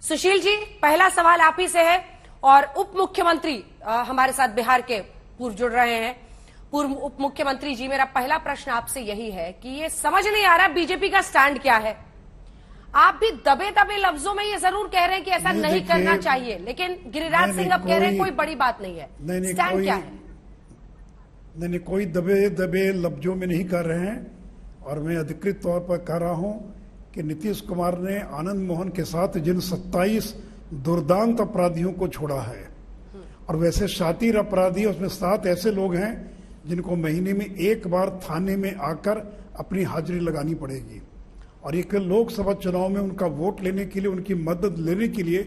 सुशील जी, पहला सवाल आप ही से है और उप मुख्यमंत्री हमारे साथ बिहार के पूर्व जुड़ रहे हैं। पूर्व उप मुख्यमंत्री जी, मेरा पहला प्रश्न आपसे यही है कि ये समझ नहीं आ रहा बीजेपी का स्टैंड क्या है। आप भी दबे दबे लफ्जों में ये जरूर कह रहे हैं कि ऐसा नहीं करना चाहिए, लेकिन गिरिराज सिंह अब कह रहे हैं कोई बड़ी बात नहीं है। स्टैंड क्या है? नहीं, कोई दबे दबे लफ्जों में नहीं कर रहे हैं और मैं अधिकृत तौर पर कह रहा हूं कि नीतीश कुमार ने आनंद मोहन के साथ जिन 27 दुर्दांत अपराधियों को छोड़ा है, और वैसे शातिर अपराधी उसमें 7 ऐसे लोग हैं जिनको महीने में एक बार थाने में आकर अपनी हाजिरी लगानी पड़ेगी, और एक लोकसभा चुनाव में उनका वोट लेने के लिए, उनकी मदद लेने के लिए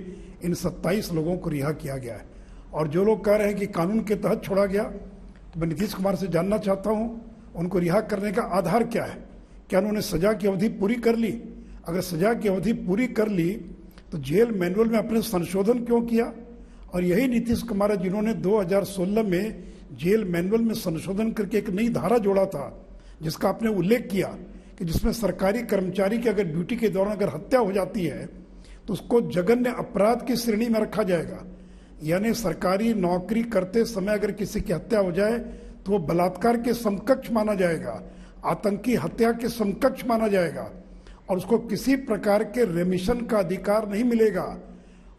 इन 27 लोगों को रिहा किया गया है। और जो लोग कह रहे हैं कि कानून के तहत छोड़ा गया, तो मैं नीतीश कुमार से जानना चाहता हूं उनको रिहा करने का आधार क्या है। क्या उन्होंने सजा की अवधि पूरी कर ली? अगर सजा की अवधि पूरी कर ली तो जेल मैनुअल में अपने संशोधन क्यों किया? और यही नीतीश कुमार है जिन्होंने 2016 में जेल मैनुअल में संशोधन करके एक नई धारा जोड़ा था, जिसका आपने उल्लेख किया कि जिसमें सरकारी कर्मचारी की अगर ड्यूटी के दौरान अगर हत्या हो जाती है तो उसको जघन्य अपराध की श्रेणी में रखा जाएगा। यानी सरकारी नौकरी करते समय अगर किसी की हत्या हो जाए तो वो बलात्कार के समकक्ष माना जाएगा, आतंकी हत्या के समकक्ष माना जाएगा, और उसको किसी प्रकार के रेमिशन का अधिकार नहीं मिलेगा।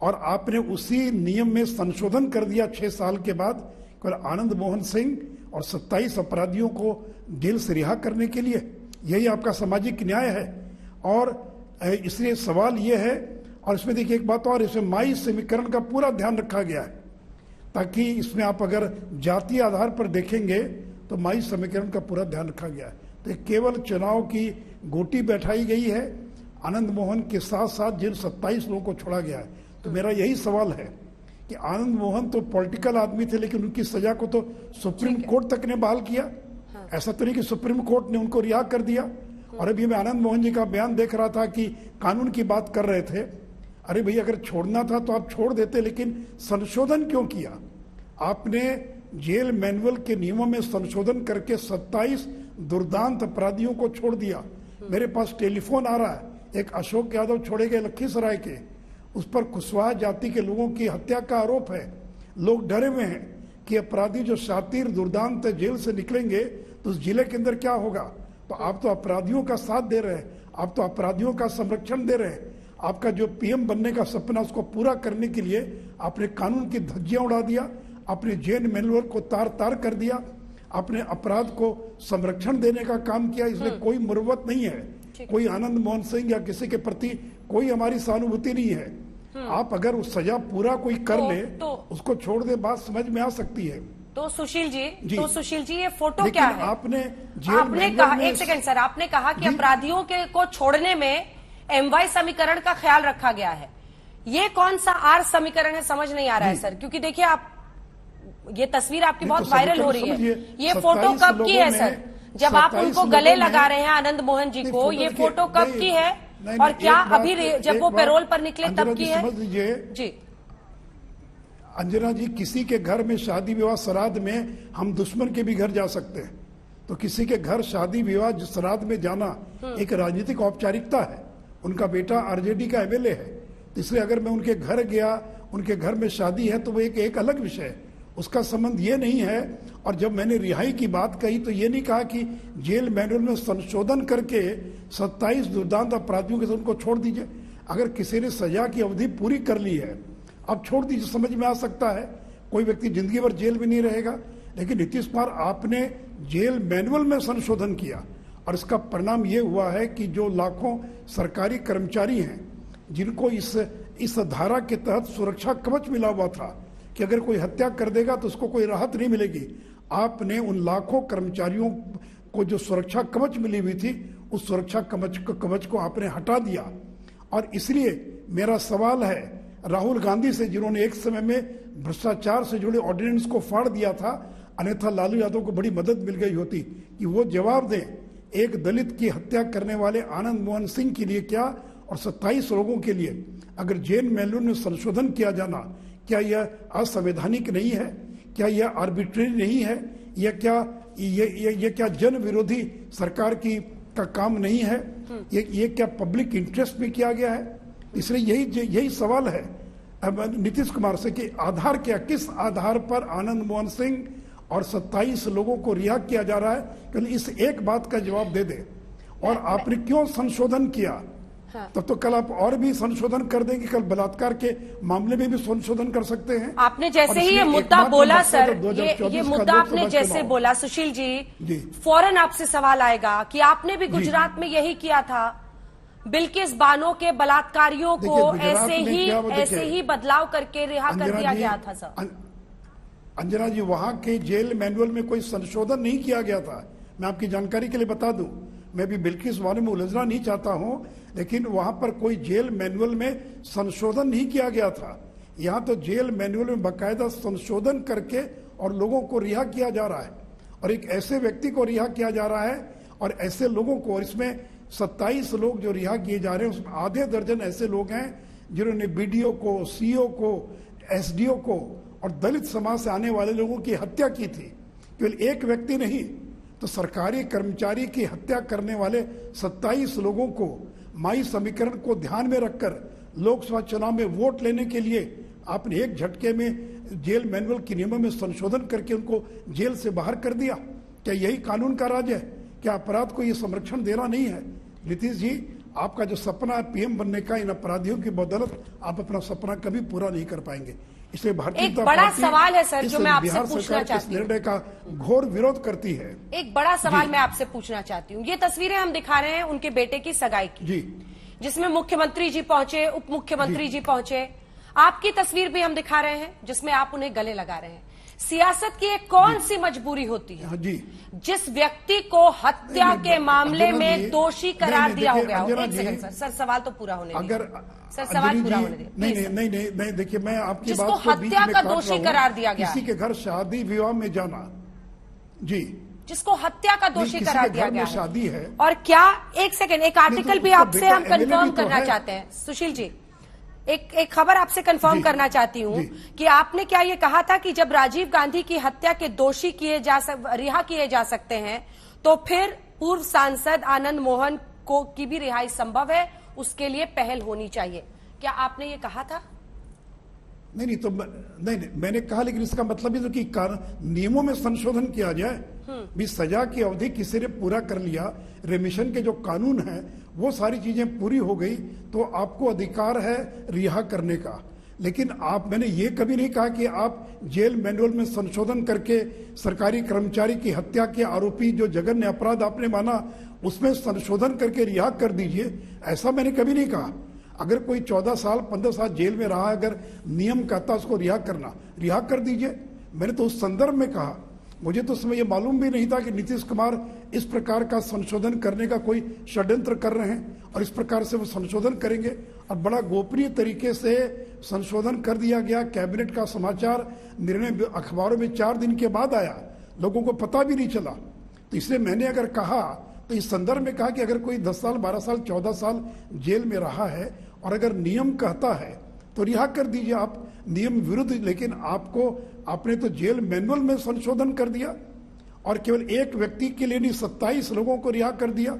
और आपने उसी नियम में संशोधन कर दिया 6 साल के बाद आनंद मोहन सिंह और 27 अपराधियों को जेल से रिहा करने के लिए। यही आपका सामाजिक न्याय है। और इसलिए सवाल ये है, और इसमें देखिए एक बात और, इसमें माई समीकरण का पूरा ध्यान रखा गया है, ताकि इसमें आप अगर जातीय आधार पर देखेंगे तो माई समीकरण का पूरा ध्यान रखा गया है। तो केवल चुनाव की गोटी बैठाई गई है, आनंद मोहन के साथ साथ जिन 27 लोगों को छोड़ा गया है। तो मेरा यही सवाल है कि आनंद मोहन तो पॉलिटिकल आदमी थे, लेकिन उनकी सजा को तो सुप्रीम कोर्ट तक ने बहाल किया। ऐसा तो नहीं कि सुप्रीम कोर्ट ने उनको रिहा कर दिया। और अभी मैं आनंद मोहन जी का बयान देख रहा था कि कानून की बात कर रहे थे। अरे भैया, अगर छोड़ना था तो आप छोड़ देते, लेकिन संशोधन क्यों किया? आपने जेल मैनुअल के नियमों में संशोधन करके 27 दुर्दांत अपराधियों को छोड़ दिया। मेरे पास टेलीफोन आ रहा है, एक अशोक यादव छोड़े गए लखीसराय के, उस पर कुशवाहा जाति के लोगों की हत्या का आरोप है। लोग डरे हुए हैं कि अपराधी जो शातिर दुर्दांत जेल से निकलेंगे तो उस जिले के अंदर क्या होगा। तो आप तो अपराधियों का साथ दे रहे हैं, आप तो अपराधियों का संरक्षण दे रहे हैं। आपका जो पीएम बनने का सपना, उसको पूरा करने के लिए आपने कानून की धज्जियां उड़ा दिया, आपने जेल मैनुअल को तार तार कर दिया, आपने अपराध को संरक्षण देने का काम किया। इसलिए कोई मुरवत नहीं है, कोई आनंद मोहन सिंह या किसी के प्रति कोई हमारी सहानुभूति नहीं है। आप अगर उस सजा पूरा कोई कर ले तो उसको छोड़ दे, बात समझ में आ सकती है। तो सुशील जी, ये फोटो क्या है? आपने कहा, एक सेकंड सर, आपने कहा कि अपराधियों को छोड़ने में MY समीकरण का ख्याल रखा गया है। ये कौन सा R समीकरण है, समझ नहीं आ रहा है सर, क्योंकि देखिए आप, ये तस्वीर आपकी बहुत वायरल हो रही है। ये फोटो कब की है सर, जब आप उनको गले लगा रहे हैं आनंद मोहन जी को? ये फोटो कब की है और क्या अभी जब वो पैरोल पर निकले तब की है? समझ लीजिए जी अंजना जी, किसी के घर में शादी विवाह श्राद्ध में हम दुश्मन के भी घर जा सकते हैं, तो किसी के घर शादी विवाह श्राद्ध में जाना एक राजनीतिक औपचारिकता है। उनका बेटा आरजेडी का MLA है, तो इसलिए अगर मैं उनके घर गया, उनके घर में शादी है, तो वो एक अलग विषय है, उसका संबंध ये नहीं है। और जब मैंने रिहाई की बात कही तो ये नहीं कहा कि जेल मैनुअल में संशोधन करके 27 दुर्दांत अपराधियों के साथ उनको छोड़ दीजिए। अगर किसी ने सजा की अवधि पूरी कर ली है, अब छोड़ दीजिए, समझ में आ सकता है, कोई व्यक्ति जिंदगी भर जेल में नहीं रहेगा। लेकिन नीतीश कुमार, आपने जेल मैनुअल में संशोधन किया और इसका परिणाम ये हुआ है कि जो लाखों सरकारी कर्मचारी हैं जिनको इस धारा के तहत सुरक्षा कवच मिला हुआ था कि अगर कोई हत्या कर देगा तो उसको कोई राहत नहीं मिलेगी, आपने उन लाखों कर्मचारियों को जो सुरक्षा कवच मिली हुई थी, उस सुरक्षा कवच को आपने हटा दिया। और इसलिए मेरा सवाल है राहुल गांधी से, जिन्होंने एक समय में भ्रष्टाचार से जुड़े ऑर्डिनेंस को फाड़ दिया था, अन्यथा लालू यादव को बड़ी मदद मिल गई होती, कि वो जवाब दें एक दलित की हत्या करने वाले आनंद मोहन सिंह के लिए क्या, और 27 लोगों के लिए अगर जेल मैनुअल में संशोधन किया जाना, क्या यह असंवैधानिक नहीं है? क्या यह आर्बिट्रेरी नहीं है? या क्या ये क्या जन विरोधी सरकार का काम नहीं है? ये क्या पब्लिक इंटरेस्ट में किया गया है? इसलिए यही सवाल है अब नीतीश कुमार से कि आधार क्या, किस आधार पर आनंद मोहन सिंह और 27 लोगों को रिहा किया जा रहा है, केवल इस एक बात का जवाब दे दे। और आपने क्यों संशोधन किया? हाँ। तब तो कल आप और भी संशोधन कर देंगे, कल बलात्कार के मामले में भी संशोधन कर सकते हैं। आपने जैसे ही ये मुद्दा बोला सर, ये मुद्दा आपने जैसे बोला सुशील जी, फौरन आपसे सवाल आएगा कि आपने भी गुजरात में यही किया था, बिल्किस बानो के बलात्कारियों को ऐसे ही बदलाव करके रिहा कर दिया गया था सर। अंजना जी, वहां के जेल मैनुअल में कोई संशोधन नहीं किया गया था। मैं आपकी जानकारी के लिए बता दूं, मैं भी बिल्किस बानो में उलझना नहीं चाहता हूं, लेकिन वहां पर कोई जेल मैनुअल में संशोधन नहीं किया गया था। यहां तो जेल मैनुअल में बाकायदा संशोधन करके और लोगों को रिहा किया जा रहा है, और एक ऐसे व्यक्ति को रिहा किया जा रहा है और ऐसे लोगों को, और इसमें 27 लोग जो रिहा किए जा रहे हैं उसमें आधे दर्जन ऐसे लोग हैं जिन्होंने बीडीओ को, सीओ को, एसडीओ को और दलित समाज से आने वाले लोगों की हत्या की थी। केवल एक व्यक्ति नहीं, तो सरकारी कर्मचारी की हत्या करने वाले 27 लोगों को माई समीकरण को ध्यान में रखकर लोकसभा चुनाव में वोट लेने के लिए आपने एक झटके में जेल मैनुअल के नियमों में संशोधन करके उनको जेल से बाहर कर दिया। क्या यही कानून का राज है? क्या अपराध को ये संरक्षण देना नहीं है? नीतीश जी, आपका जो सपना है पीएम बनने का, इन अपराधियों की बदौलत आप अपना सपना कभी पूरा नहीं कर पाएंगे। इसलिए भारतीय जनता बड़ा पार्टी सवाल है सर जो मैं आपसे बिहार पूछना सरकार के चाहती हूँ, निर्णय का घोर विरोध करती है। एक बड़ा सवाल मैं आपसे पूछना चाहती हूँ। ये तस्वीरें हम दिखा रहे हैं उनके बेटे की सगाई की जी, जिसमें मुख्यमंत्री जी पहुंचे, उप मुख्यमंत्री जी पहुंचे। आपकी तस्वीर भी हम दिखा रहे हैं जिसमें आप उन्हें गले लगा रहे हैं। सियासत की एक कौन सी मजबूरी होती है जी, जिस व्यक्ति को हत्या के मामले में दोषी करार दिया हो गया हो? एक सेकंड सर, सवाल तो पूरा होने दीजिए। सर सवाल पूरा होने दीजिए। नहीं, देखिए मैं आपकी जिसको बात को बीच हत्या में का काट दोषी रहा हूं। करार दिया गया, किसी के घर शादी विवाह में जाना, जी, जिसको हत्या का दोषी करार दिया गया शादी है। और क्या, एक सेकंड, एक आर्टिकल भी आपसे हम कंफर्म करना चाहते हैं सुशील जी, एक खबर आपसे कंफर्म करना चाहती हूं कि आपने क्या ये कहा था कि जब राजीव गांधी की हत्या के दोषी रिहा किए जा सकते हैं तो फिर पूर्व सांसद आनंद मोहन को की भी रिहाई संभव है, उसके लिए पहल होनी चाहिए। क्या आपने ये कहा था? नहीं, तो नहीं, मैंने कहा, लेकिन इसका मतलब ये तो कि नियमों में संशोधन किया जाए। भी सजा की अवधि किसी ने पूरा कर लिया, रेमिशन के जो कानून है वो सारी चीजें पूरी हो गई, तो आपको अधिकार है रिहा करने का। लेकिन मैंने ये कभी नहीं कहा कि आप जेल मैनुअल में संशोधन करके सरकारी कर्मचारी की हत्या के आरोपी जो जघन्य अपराध आपने माना उसमें संशोधन करके रिहा कर दीजिए, ऐसा मैंने कभी नहीं कहा। अगर कोई 14 साल 15 साल जेल में रहा, अगर नियम कहता उसको रिहा करना, रिहा कर दीजिए। मैंने तो उस संदर्भ में कहा। मुझे तो उसमें यह मालूम भी नहीं था कि नीतीश कुमार इस प्रकार का संशोधन करने का कोई षड्यंत्र कर रहे हैं और इस प्रकार से वो संशोधन करेंगे। और बड़ा गोपनीय तरीके से संशोधन कर दिया गया। कैबिनेट का समाचार निर्णय अखबारों में 4 दिन के बाद आया, लोगों को पता भी नहीं चला। तो इसलिए मैंने अगर कहा तो इस संदर्भ में कहा कि अगर कोई 10 साल 12 साल 14 साल जेल में रहा है और अगर नियम कहता है तो रिहा कर दीजिए आप, नियम विरुद्ध। लेकिन आपने तो जेल मैनुअल में संशोधन कर दिया और केवल एक व्यक्ति के लिए नहीं 27 लोगों को रिहा कर दिया।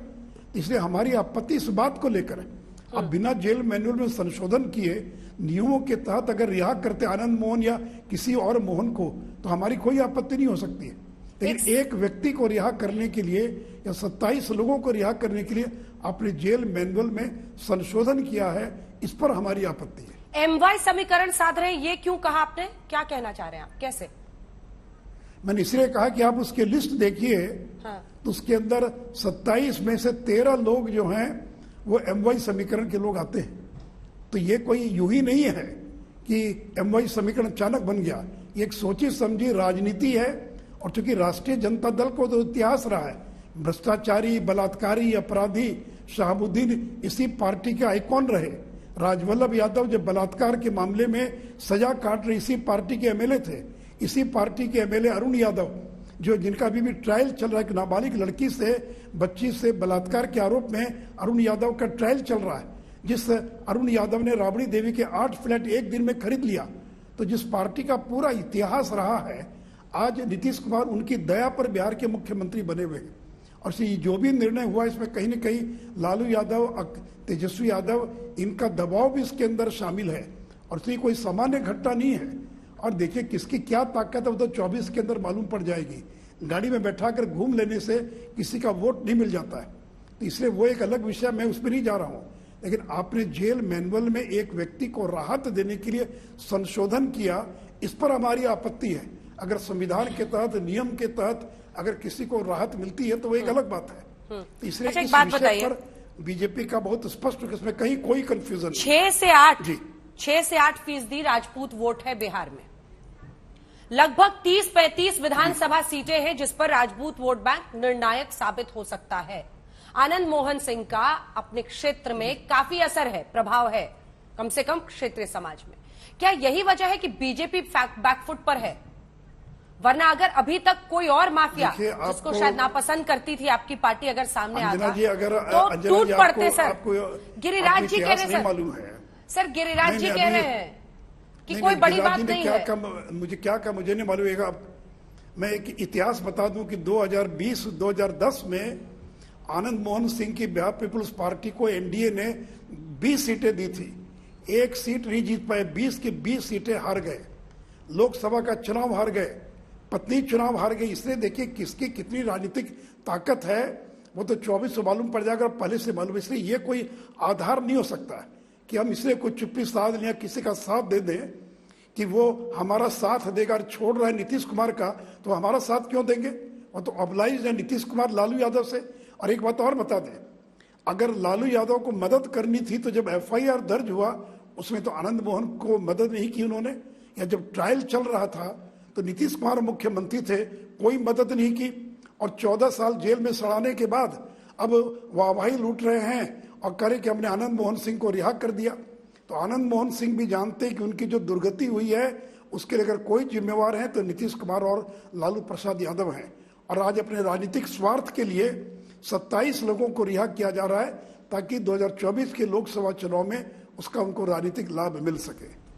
इसलिए हमारी आपत्ति इस बात को लेकर है। अब बिना जेल मैनुअल में संशोधन किए नियमों के तहत अगर रिहा करते आनंद मोहन या किसी और मोहन को तो हमारी कोई आपत्ति नहीं हो सकती है। लेकिन एक व्यक्ति को रिहा करने के लिए या 27 लोगों को रिहा करने के लिए आपने जेल मैनुअल में संशोधन किया है, इस पर हमारी आपत्ति है। MY समीकरण साध रहे, ये क्यों कहा आपने? क्या कहना चाह रहे हैं आप? कैसे? मैंने इसलिए कहा कि आप उसके लिस्ट देखिए। हाँ। तो उसके अंदर 27 में से 13 लोग जो हैं वो MY समीकरण के लोग आते हैं। तो ये कोई यूं ही नहीं है कि MY समीकरण अचानक बन गया। ये एक सोची समझी राजनीति है। और चूंकि राष्ट्रीय जनता दल को तो इतिहास रहा है, भ्रष्टाचारी, बलात्कारी, अपराधी शहाबुद्दीन इसी पार्टी के आइकॉन रहे। राजवल्लभ यादव जब बलात्कार के मामले में सजा काट रहे इसी पार्टी के एमएलए थे। इसी पार्टी के एमएलए अरुण यादव, जो जिनका अभी भी ट्रायल चल रहा है, नाबालिग लड़की से, बच्ची से बलात्कार के आरोप में अरुण यादव का ट्रायल चल रहा है। जिस अरुण यादव ने राबड़ी देवी के 8 फ्लैट एक दिन में खरीद लिया। तो जिस पार्टी का पूरा इतिहास रहा है, आज नीतीश कुमार उनकी दया पर बिहार के मुख्यमंत्री बने हुए हैं। और जो भी निर्णय हुआ इसमें कहीं न कहीं लालू यादव, तेजस्वी यादव, इनका दबाव भी इसके अंदर शामिल है। और इसलिए कोई सामान्य घटना नहीं है। और देखिए किसकी क्या ताकत है वो तो 24 के अंदर मालूम पड़ जाएगी। गाड़ी में बैठा कर घूम लेने से किसी का वोट नहीं मिल जाता है। तो इसलिए वो एक अलग विषय, मैं उस पर नहीं जा रहा हूं। लेकिन आपने जेल मैनुअल में एक व्यक्ति को राहत देने के लिए संशोधन किया, इस पर हमारी आपत्ति है। अगर संविधान के तहत, नियम के तहत अगर किसी को राहत मिलती है तो वो एक अलग बात है। तो इसलिए अच्छा, इस बात विषय बताइए, पर बीजेपी का बहुत स्पष्ट, इसमें कहीं कोई कंफ्यूजन नहीं। 6 से 8% राजपूत वोट है बिहार में। लगभग 30-35 विधानसभा सीटें हैं जिस पर राजपूत वोट बैंक निर्णायक साबित हो सकता है। आनंद मोहन सिंह का अपने क्षेत्र में काफी असर है, प्रभाव है, कम से कम क्षेत्रीय समाज में। क्या यही वजह है कि बीजेपी बैकफुट पर है? वरना अगर अभी तक कोई और माफिया जिसको शायद नापसंद करती थी आपकी पार्टी अगर सामने आता तो टूट पड़ते। सर गिरिराज जी कह रहे हैं, सर गिरिराज जी कह रहे हैं कि कोई बड़ी बात नहीं है। मुझे नहीं मालूम है। मैं एक इतिहास बता दूं कि 2020-2010 में आनंद मोहन सिंह की बिहार पीपुल्स पार्टी को एनडीए ने 20 सीटें दी थी। एक सीट नहीं जीत पाए, 20 की 20 सीटें हार गए। लोकसभा का चुनाव हार गए, पत्नी चुनाव हार गई। इसलिए देखिए किसकी कितनी राजनीतिक ताकत है वो तो 24 से मालूम पड़ जाएगा, पहले से मालूम। इसलिए ये कोई आधार नहीं हो सकता है कि हम इसलिए कुछ चुप्पी साध लें, किसी का साथ दे दें कि वो हमारा साथ देगा। छोड़ रहा है नीतीश कुमार का तो हमारा साथ क्यों देंगे? वो तो ऑब्लाइज है नीतीश कुमार लालू यादव से। और एक बात और बता दें, अगर लालू यादव को मदद करनी थी तो जब एफआईआर दर्ज हुआ उसमें तो आनंद मोहन को मदद नहीं की उन्होंने। या जब ट्रायल चल रहा था तो नीतीश कुमार मुख्यमंत्री थे, कोई मदद नहीं की। और 14 साल जेल में सड़ाने के बाद अब वाहवाही लूट रहे हैं और करें कि हमने आनंद मोहन सिंह को रिहा कर दिया। तो आनंद मोहन सिंह भी जानते हैं कि उनकी जो दुर्गति हुई है उसके लिए अगर कोई जिम्मेवार है तो नीतीश कुमार और लालू प्रसाद यादव हैं। और आज अपने राजनीतिक स्वार्थ के लिए 27 लोगों को रिहा किया जा रहा है ताकि 2024 के लोकसभा चुनाव में उसका उनको राजनीतिक लाभ मिल सके।